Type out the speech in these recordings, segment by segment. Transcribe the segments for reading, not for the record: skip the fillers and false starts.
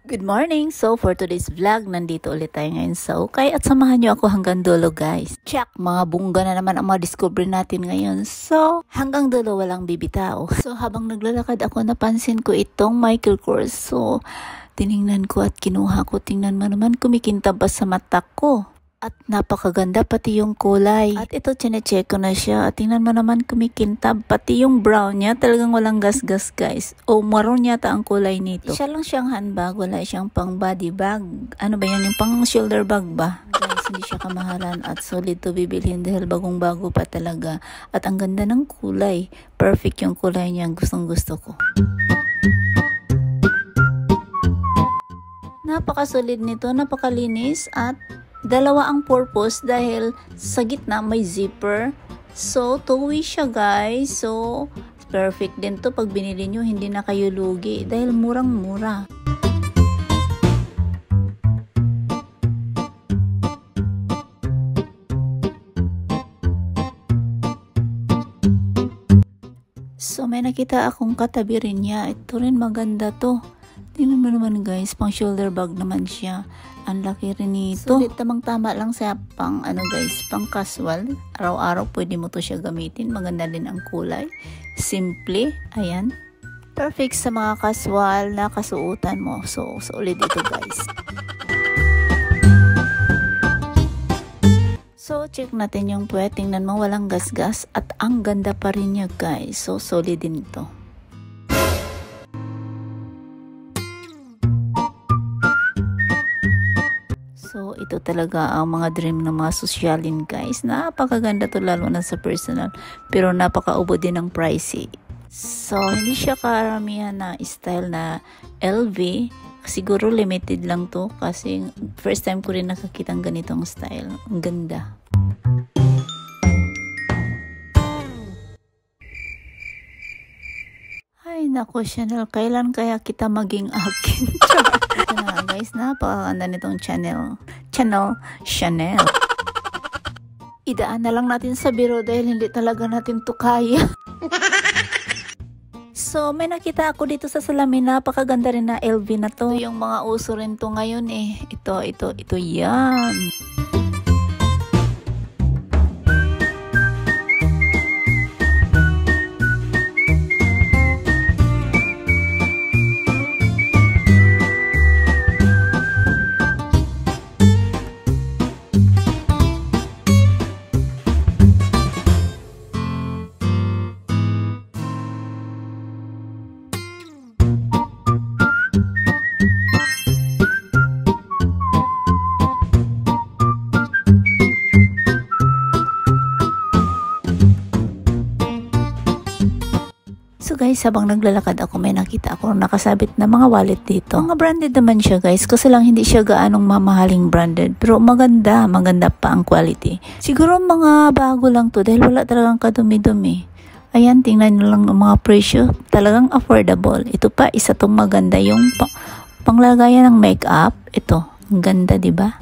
Good morning! So for today's vlog, nandito ulit tayo ngayon sa Ukay at samahan nyo ako hanggang dulo guys. Check! Mga bungga na naman ang mga discover natin ngayon. So hanggang dulo walang bibitaw. So habang naglalakad ako napansin ko itong Michael Kors. So tiningnan ko at kinuha ko. Tingnan mo naman kumikintab pa sa mata ko. At napakaganda pati yung kulay. At ito, chinecheck ko na siya. At tingnan mo naman kumikintab. Pati yung brown niya, talagang walang gasgas guys. O maroon yata ang kulay nito. Siya lang siyang handbag, wala siyang pang body bag. Ano ba yan? Yung pang shoulder bag ba? Guys, hindi siya kamahalan at solid to bibilhin dahil bagong bago pa talaga. At ang ganda ng kulay. Perfect yung kulay niya. Gustong gusto ko. Napakasolid nito, napakalinis at dalawa ang purpose dahil sa gitna may zipper. So, two-way siya guys. So, perfect din to pag binili nyo. Hindi na kayo lugi dahil murang-mura. So, may nakita akong katabi rin niya. Ito rin maganda to. Tingnan mo naman guys, pang shoulder bag naman siya. Ang laki rin nito. Sulit tamang tama lang sa pang guys, pang casual. Araw-araw pwede mo to siya gamitin. Maganda din ang kulay. Simple, ayan. Perfect sa mga casual na kasuotan mo. So solid ito guys. So check natin yung puwet. Tingnan mo walang gasgas at ang ganda pa rin niya guys. So solid din ito. So, ito talaga ang mga dream ng mga sosyalin guys. Napakaganda to lalo na sa personal. Pero napakaubo din ng pricey. So, hindi siya karamihan na style na LV. Siguro limited lang to kasi first time ko rin nakakita ng ganitong style. Ang ganda. Ay, naku, Chanel. Kailan kaya kita maging akin? Ito na guys, napakaganda nitong Chanel. Chanel. Idaan na lang natin sa biro dahil hindi talaga natin to kaya. So, may nakita ako dito sa salamin. Napakaganda rin na LV na to. Ito yung mga uso rin to ngayon eh. Ito yan. So guys, habang naglalakad ako, may nakita ako nakasabit na mga wallet dito. Mga branded naman siya guys, kasi lang hindi siya gaanong mamahaling branded. Pero maganda pa ang quality. Siguro mga bago lang to dahil wala talagang kadumi-dumi. Ayan, tingnan nyo lang ang mga presyo. Talagang affordable. Ito pa, isa tong maganda yung panglagayan ng makeup. Ito, ang ganda diba?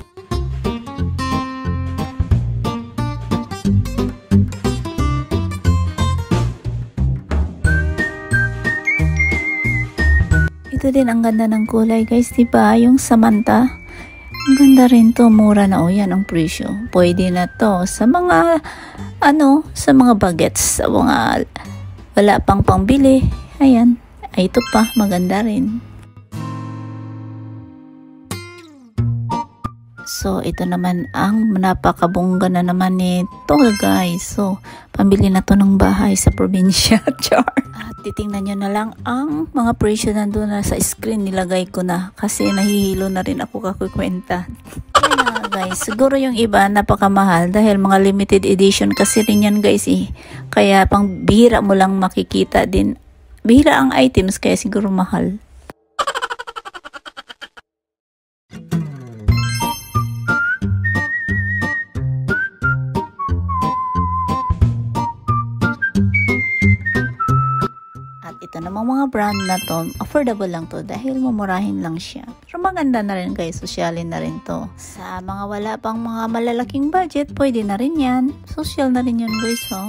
Ito din ang ganda ng kulay guys, diba? Yung Samantha. Ang ganda rin to, mura na yan ang presyo. Pwede na to sa mga sa mga bagets, sa mga wala pang pangbili. Ayan. Ay, ito pa, maganda rin. So, ito naman ang napakabongga na naman nito guys. So, pambili na to ng bahay sa probinsya. Char. At titingnan nyo na lang ang mga presyo nandun na sa screen. Nilagay ko na kasi nahihilo na rin ako kakukwenta. Kaya guys, siguro yung iba napakamahal dahil mga limited edition kasi rin yan guys eh. Kaya pang bihira mo lang makikita din. Bihira ang items kaya siguro mahal. Ito namang mga brand na to, affordable lang to dahil mamurahin lang siya. Pero maganda na rin guys, sosyalin na rin to. Sa mga wala pang mga malalaking budget, pwede na rin yan. Social na rin yun guys, oh.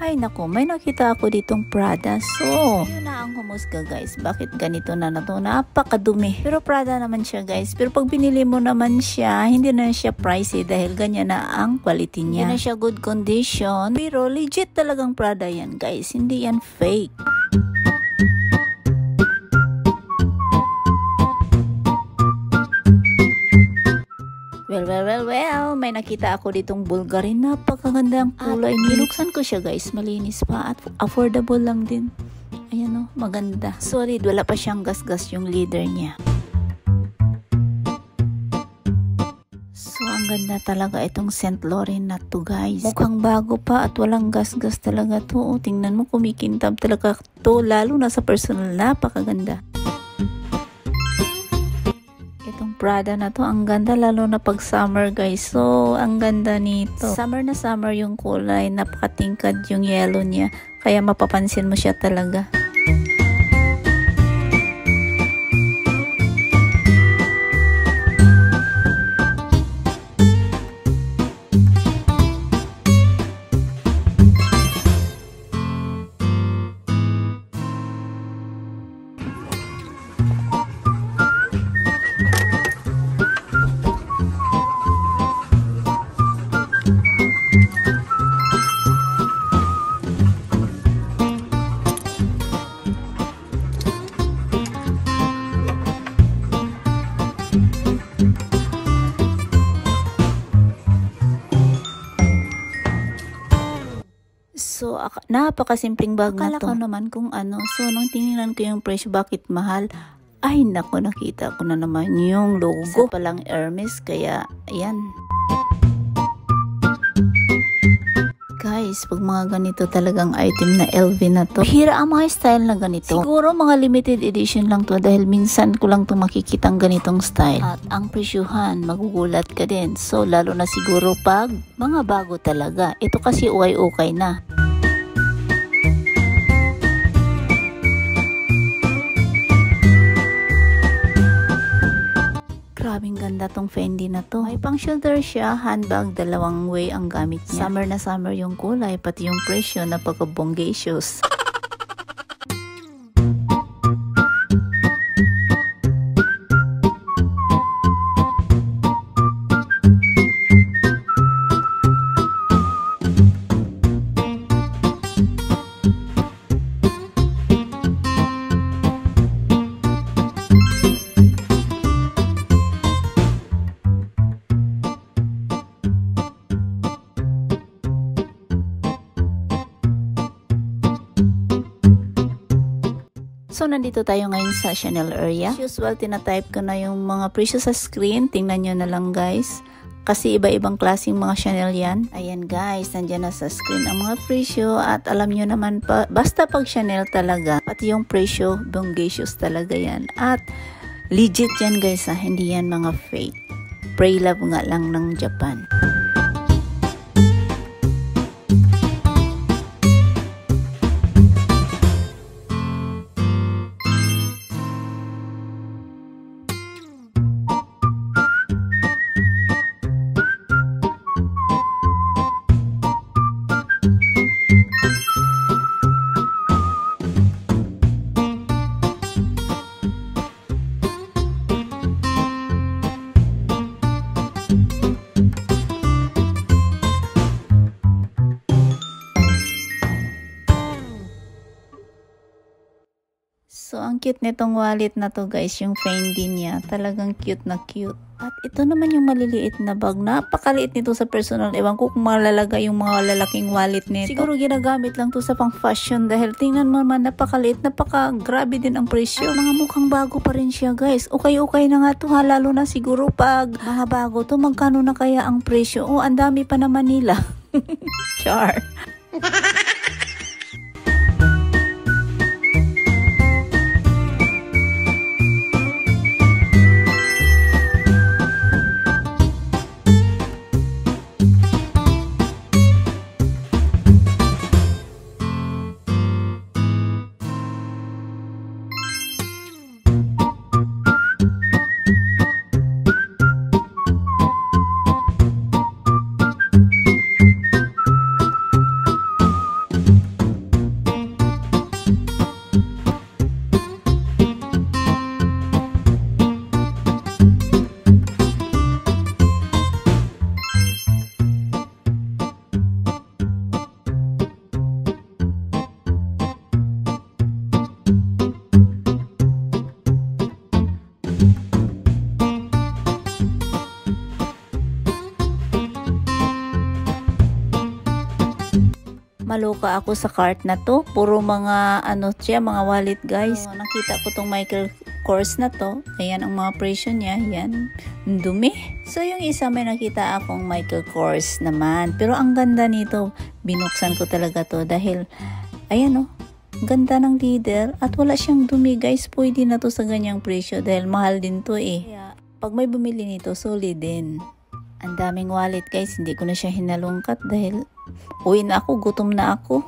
Ay nako, may nakita ako ditong Prada. So, yun na ang humusga guys. Bakit ganito na to? Napakadumi. Pero Prada naman siya guys. Pero pag binili mo naman siya, hindi na siya pricey dahil ganyan na ang quality niya. Hindi na siya good condition. Pero legit talagang Prada yan guys. Hindi yan fake. Well, may nakita ako ditong Bulgari. Napakaganda ang kulay. Binuksan ko siya guys, malinis pa at affordable lang din. Ayan o, maganda. Solid, wala pa siyang gas-gas yung leather niya. So, ang ganda talaga itong St. Laurent na to guys. Mukhang bago pa at walang gas-gas talaga to. O, tingnan mo, kumikintab talaga to. Lalo na sa personal, napakaganda. Prada na to, ang ganda lalo na pag summer guys. So, ang ganda nito. Summer na summer yung kulay, napakatingkad yung yellow niya. Kaya mapapansin mo siya talaga. So, napakasimpleng bag na to. Akala ko naman kung ano. So, nung tinignan ko yung presyo, bakit mahal? Ay, nako, nakita ko na naman yung logo. Isa palang Hermes, kaya, ayan. Guys, pag mga ganito talagang item na LV na to. Hira ang mga style na ganito. Siguro mga limited edition lang to dahil minsan ko lang to makikitang ganitong style. At ang presyuhan, magugulat ka din. So, lalo na siguro pag mga bago talaga. Ito kasi ukay-ukay na. Grabing ganda tong Fendi na to. May pang shoulder siya, handbag, dalawang way ang gamit niya. Summer na summer yung kulay, pati yung presyo, napaka-bongacious. So, nandito tayo ngayon sa Chanel area. As usual, tinatype ko na yung mga presyo sa screen. Tingnan nyo na lang guys. Kasi iba-ibang klaseng mga Chanel yan. Ayan guys, nandyan na sa screen ang mga presyo. At alam nyo naman pa, basta pag Chanel talaga, pati yung presyo, bongacious talaga yan. At legit yan guys ha, hindi yan mga fake. Pray love nga lang ng Japan. So, ang cute nitong wallet na to guys, yung Fendi niya. Talagang cute na cute. At ito naman yung maliliit na bag. Napakaliit nito sa personal. Ewan ko kung malalagay yung mga lalaking wallet nito. Siguro ginagamit lang to sa pang fashion dahil tingnan mo naman napakaliit, napaka-grabe din ang presyo. At mga mukhang bago pa rin siya guys. Okay na nga to ha, lalo na siguro pag mga bago to, magkano na kaya ang presyo? Oh, ang dami pa naman nila. Char. nagbuka ako sa cart na to. Puro mga mga wallet guys. So, nakita ko tong Michael Kors na to. Ayan ang mga presyo niya. Yan. Dumi. So yung isa may nakita akong Michael Kors naman. Pero ang ganda nito. Binuksan ko talaga to dahil ayan ganda ng leather at wala siyang dumi guys. Pwede na to sa ganyang presyo dahil mahal din to eh. Kaya, pag may bumili nito, solid din. Ang daming wallet guys. Hindi ko na siya hinalungkat dahil uwi na ako. Gutom na ako.